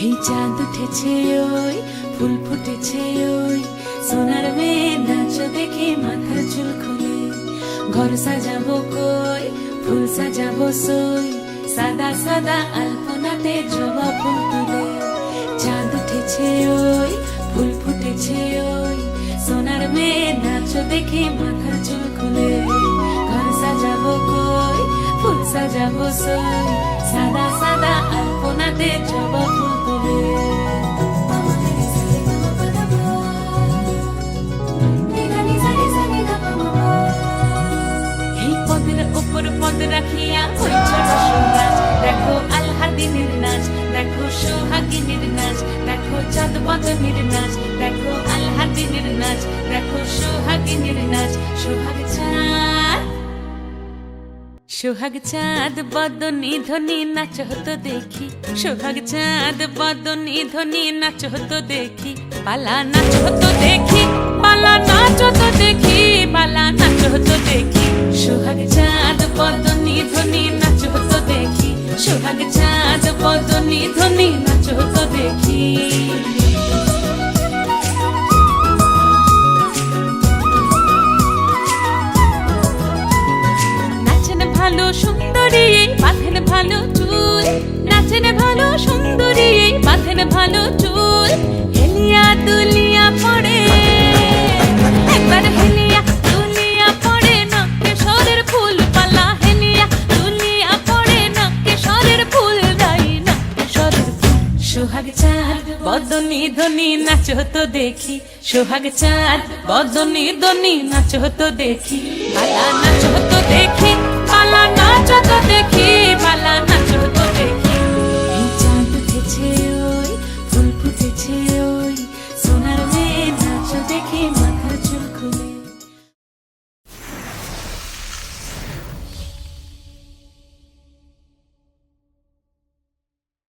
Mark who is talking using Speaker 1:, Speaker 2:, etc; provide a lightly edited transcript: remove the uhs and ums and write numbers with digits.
Speaker 1: এই চাঁদ উঠেছে ওই ফুল ফুটেছে ওই সোনার মেয়ে নাচ দেখে মাথার চুল খুলে ঘর সাজাবো কই ফুল সাজাবো সই সাদা সাদা আলপনাতে জবা ফুল তুলে চাঁদ উঠেছে ওই ফুল ফুটেছে ওই সোনার মেয়ে নাচ দেখে মাথার চুল খুলে ঘর সাজাবো কই ফুল সাজাবো সই সাদা সাদা আলপনাতে জবা ফুল তুলে এই পদের উপর পদ রাখিয়া হয়েছে রসনাচ দেখো আল্লাদিনের নাচ দেখো সোহাগিনীর নাচ দেখো চাঁদ বদনের নাচ দেখো আল্লাদিনের নাচ দেখো সোহাগিনীর নাচ সোহাগ চাঁদ বদনী ধ্বনি নাচ হতো দেখি সোহাগ চাঁদ বদনী ধ্বনি নাচ হতো দেখি পালা নাচ হতো দেখি পালা নাচ হতো দেখি পালা নাচ হতো দেখি সোহাগ চাঁদ বদনী ধ্বনি নাচ হতো দেখি সোহাগ চাঁদ বদনী ধ্বনি নাচ হতো দেখি ভালো সুন্দরী বাঁধেন ভালো চুল নাচেন ভালো সুন্দরী বাঁধেন ভালো চুল হেলিয়া দুলিয়া পড়ে একবার হেলিয়া দুলিয়া পড়ে নকে সরের ফুল পালা হেলিয়া দুলিয়া পড়ে নকে সরের ফুল দাই নকে সরের ফুল সোহাগ চাঁদ বদনী ধ্বনি নাচ হতো দেখি সোহাগ চাঁদ বদনী ধ্বনি নাচ হতো দেখি পালা নাচ হতো দেখি পালা নাচ হতো দেখি পালা